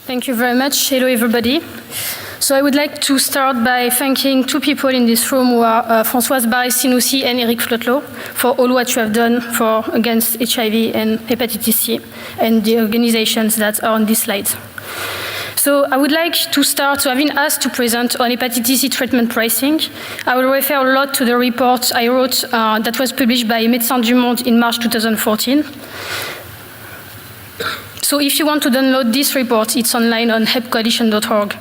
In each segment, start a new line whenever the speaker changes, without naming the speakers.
Thank you very much. Hello, everybody. So I would like to start by thanking two people in this room who are Françoise Barré-Sinoussi and Eric Flotelot for all what you have done against HIV and hepatitis C and the organizations that are on this slide. So I would like to start, so I've been asked to present on hepatitis C treatment pricing. I will refer a lot to the report I wrote that was published by Médecins du Monde in March 2014. So if you want to download this report, it's online on hepcoalition.org.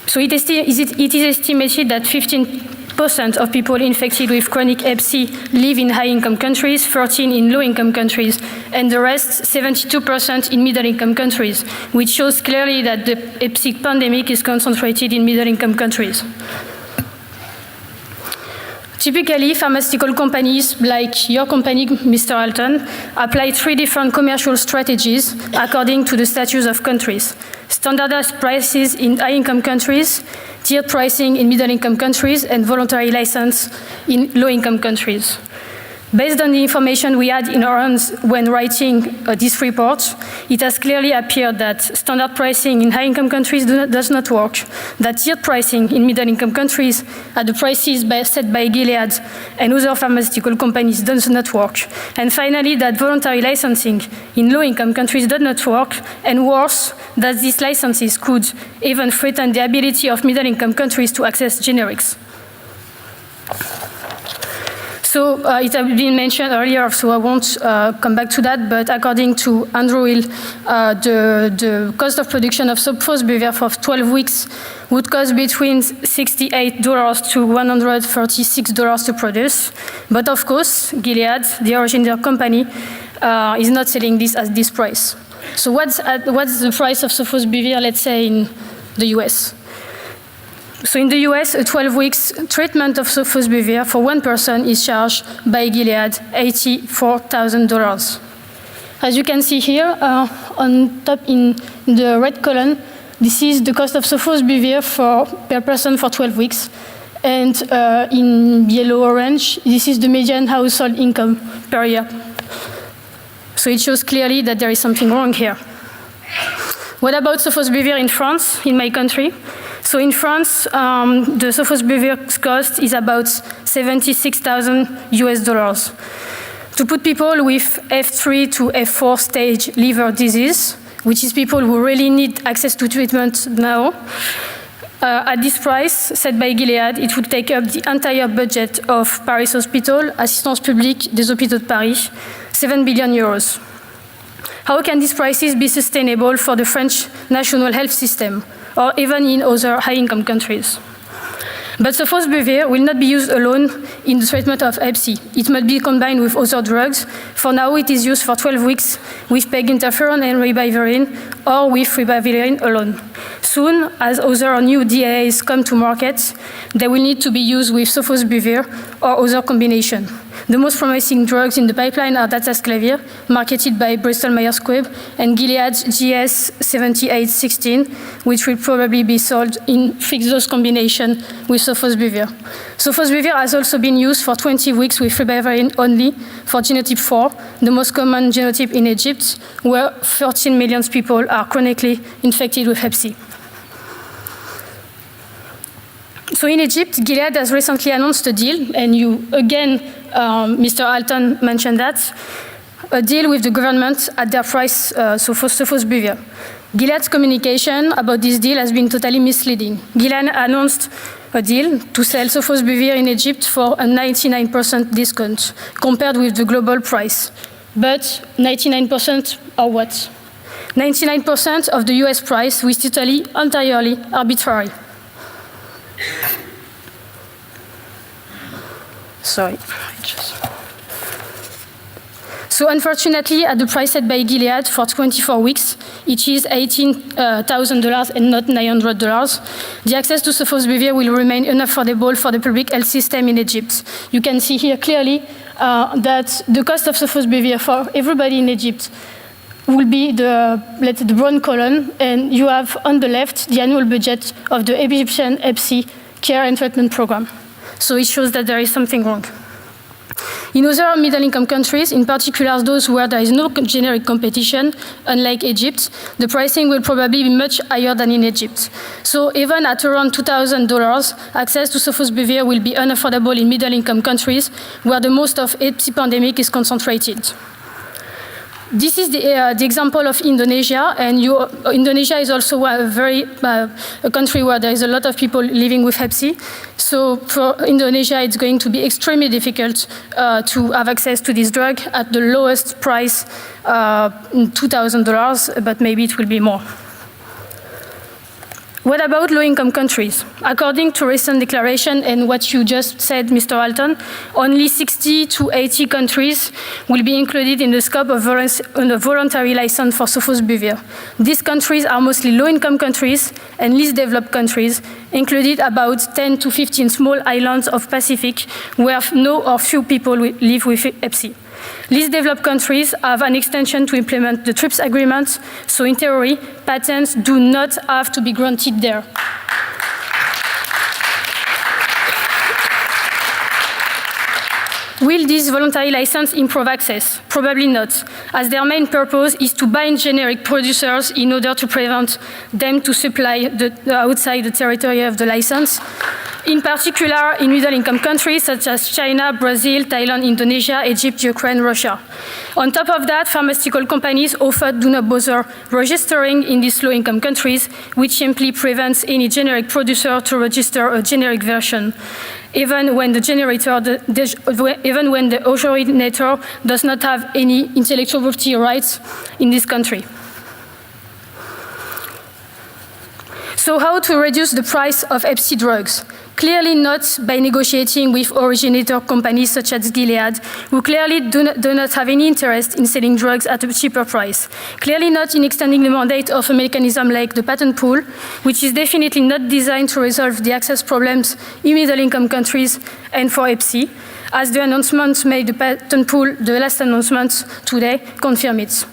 So it is estimated that 15% of people infected with chronic Hep C live in high-income countries, 13% in low-income countries, and the rest, 72% in middle-income countries, which shows clearly that the Hep C pandemic is concentrated in middle-income countries. Typically, pharmaceutical companies, like your company, Mr. Alton, apply 3 different commercial strategies according to the status of countries. Standardized prices in high-income countries, tiered pricing in middle-income countries, and voluntary license in low-income countries. Based on the information we had in our hands when writing this report, it has clearly appeared that standard pricing in high-income countries does not work, that tiered pricing in middle-income countries at the prices set by Gilead and other pharmaceutical companies does not work, and finally, that voluntary licensing in low-income countries does not work, and worse, that these licenses could even threaten the ability of middle-income countries to access generics. So it has been mentioned earlier, so I won't come back to that, but according to Andrew Hill, the cost of production of sofosbuvir for 12 weeks would cost between $68 to $136 to produce. But of course, Gilead, the originator company, is not selling this at this price. So what's the price of sofosbuvir, let's say, in the US? So in the US, a 12 weeks treatment of sofosbuvir for one person is charged by Gilead $84,000. As you can see here, on top in the red column, this is the cost of sofosbuvir per person for 12 weeks. And in yellow-orange, this is the median household income per year. So it shows clearly that there is something wrong here. What about sofosbuvir in France, in my country? So in France, the sofosbuvir cost is about $76,000. To put people with F3 to F4 stage liver disease, which is people who really need access to treatment now, at this price set by Gilead, it would take up the entire budget of Paris Hospital, Assistance Publique des Hôpitaux de Paris, 7 billion euros. How can these prices be sustainable for the French national health system, or even in other high-income countries? But sofosbuvir will not be used alone in the treatment of Hep C. It must be combined with other drugs. For now, it is used for 12 weeks with PEG interferon and ribavirin, or with ribavirin alone. Soon, as other new DAAs come to market, they will need to be used with sofosbuvir or other combination. The most promising drugs in the pipeline are dacasclavir, marketed by Bristol Myers Squibb, and Gilead's GS7816, which will probably be sold in fixed-dose combination with sofosbuvir. Sofosbuvir has also been used for 20 weeks with ribavirin only for genotype 4, the most common genotype in Egypt, where 13 million people are chronically infected with Hep C. So in Egypt, Gilead has recently announced a deal, and you, again, Mr. Alton mentioned that, a deal with the government at their price for sofosbuvir. Gilead's communication about this deal has been totally misleading. Gilead announced a deal to sell sofosbuvir in Egypt for a 99% discount compared with the global price. But 99% are what? 99% of the US price, which is totally, entirely arbitrary. Sorry. So unfortunately, at the price set by Gilead for 24 weeks, it is $18,000 and not $900. The access to sofosbuvir will remain unaffordable for the public health system in Egypt. You can see here clearly that the cost of sofosbuvir for everybody in Egypt will be the brown column, and you have on the left the annual budget of the Egyptian Hep C care and treatment program. So it shows that there is something wrong. In other middle-income countries, in particular those where there is no generic competition, unlike Egypt, the pricing will probably be much higher than in Egypt. So even at around $2,000, access to sofosbuvir will be unaffordable in middle-income countries where the most of Hep C pandemic is concentrated. This is the example of Indonesia, and Indonesia is also a country where there is a lot of people living with Hep C. So for Indonesia, it's going to be extremely difficult to have access to this drug at the lowest price, $2,000, but maybe it will be more. What about low-income countries? According to recent declaration and what you just said, Mr. Alton, only 60 to 80 countries will be included in the scope of a voluntary license for sofosbuvir. These countries are mostly low-income countries and least developed countries, included about 10 to 15 small islands of Pacific where no or few people live with Hep C. Least developed countries have an extension to implement the TRIPS agreement, so in theory, patents do not have to be granted there. Will this voluntary license improve access? Probably not, as their main purpose is to bind generic producers in order to prevent them to supply outside the territory of the license. In particular, in middle-income countries such as China, Brazil, Thailand, Indonesia, Egypt, Ukraine, Russia. On top of that, pharmaceutical companies often do not bother registering in these low-income countries, which simply prevents any generic producer to register a generic version, even when the originator does not have any intellectual property rights in this country. So how to reduce the price of Hep C drugs? Clearly not by negotiating with originator companies such as Gilead, who clearly do not have any interest in selling drugs at a cheaper price. Clearly not in extending the mandate of a mechanism like the patent pool, which is definitely not designed to resolve the access problems in middle-income countries and for Hep C, as the announcement made the patent pool, the last announcement today, confirm it.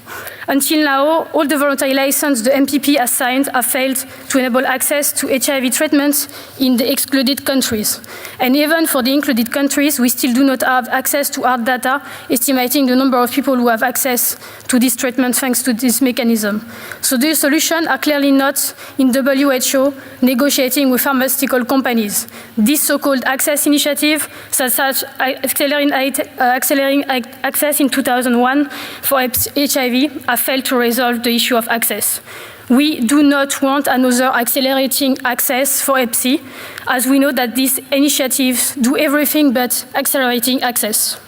Until now, all the voluntary licenses the MPP has signed have failed to enable access to HIV treatments in the excluded countries. And even for the included countries, we still do not have access to hard data estimating the number of people who have access to this treatment thanks to this mechanism. So the solutions are clearly not in WHO negotiating with pharmaceutical companies. This so-called access initiative, such as accelerating access in 2001 for HIV, have failed to resolve the issue of access. We do not want another accelerating access for Hep C, as we know that these initiatives do everything but accelerating access.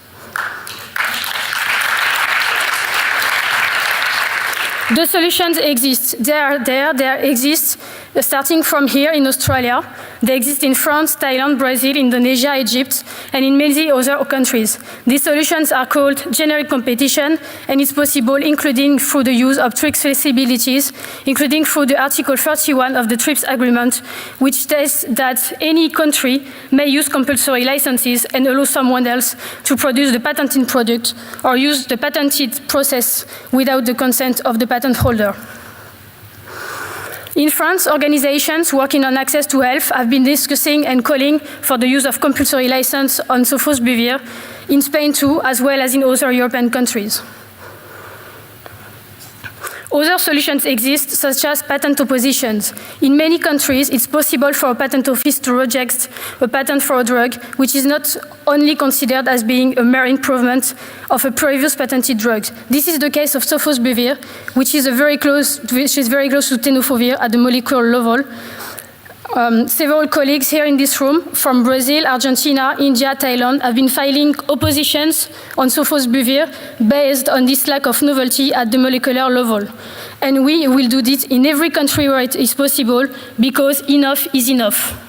The solutions exist. They exist starting from here in Australia. They exist in France, Thailand, Brazil, Indonesia, Egypt, and in many other countries. These solutions are called generic competition, and it's possible including through the use of TRIPS flexibilities, including through the Article 31 of the TRIPS agreement, which states that any country may use compulsory licenses and allow someone else to produce the patented product or use the patented process without the consent of the patent holder. In France, organizations working on access to health have been discussing and calling for the use of compulsory license on sofosbuvir, in Spain too, as well as in other European countries. Other solutions exist, such as patent oppositions. In many countries, it's possible for a patent office to reject a patent for a drug, which is not only considered as being a mere improvement of a previous patented drug. This is the case of sofosbuvir, which is very close to tenofovir at the molecular level. Several colleagues here in this room from Brazil, Argentina, India, Thailand have been filing oppositions on sofosbuvir based on this lack of novelty at the molecular level. And we will do this in every country where it is possible, because enough is enough.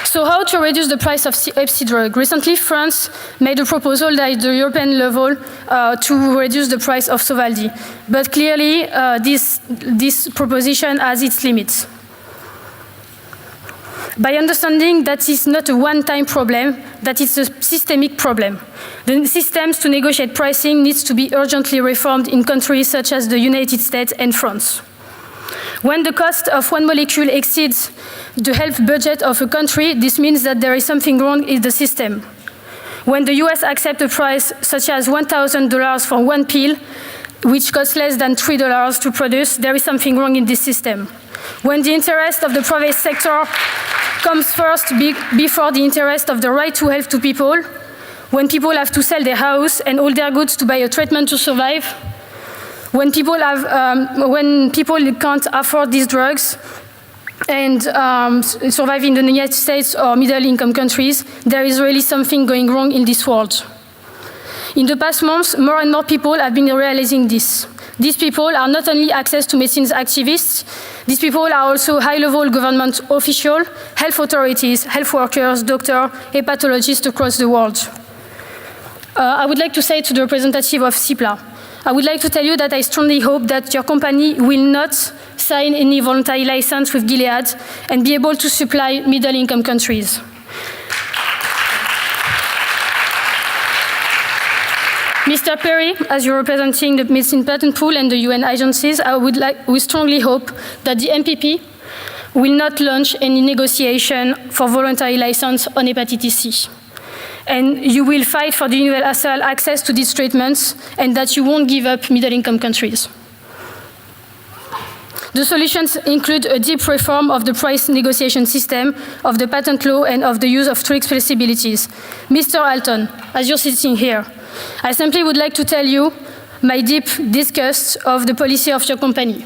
So how to reduce the price of Hep C drug? Recently, France made a proposal at the European level to reduce the price of Sovaldi. But clearly, this proposition has its limits. By understanding that it's not a one-time problem, that it's a systemic problem. The systems to negotiate pricing needs to be urgently reformed in countries such as the United States and France. When the cost of one molecule exceeds the health budget of a country, this means that there is something wrong in the system. When the US accepts a price such as $1,000 for one pill, which costs less than $3 to produce, there is something wrong in this system. When the interest of the private sector comes first before the interest of the right to health to people, when people have to sell their house and all their goods to buy a treatment to survive, when people can't afford these drugs and survive in the United States or middle-income countries, there is really something going wrong in this world. In the past months, more and more people have been realizing this. These people are not only access to medicine activists, these people are also high-level government officials, health authorities, health workers, doctors, hepatologists across the world. I would like to say to the representative of CIPLA, I would like to tell you that I strongly hope that your company will not sign any voluntary license with Gilead and be able to supply middle-income countries. Mr. Perry, as you're representing the Medicine Patent Pool and the UN agencies, we strongly hope that the MPP will not launch any negotiation for voluntary license on hepatitis C. And you will fight for the universal access to these treatments and that you won't give up middle-income countries. The solutions include a deep reform of the price negotiation system, of the patent law, and of the use of strict flexibilities. Mr. Alton, as you're sitting here, I simply would like to tell you my deep disgust of the policy of your company.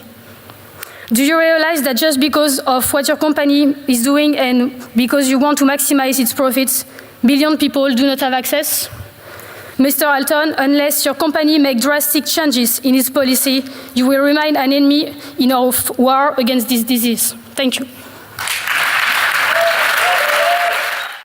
Do you realize that just because of what your company is doing and because you want to maximize its profits, billion people do not have access? Mr. Alton, unless your company makes drastic changes in its policy, you will remain an enemy in our war against this disease. Thank you.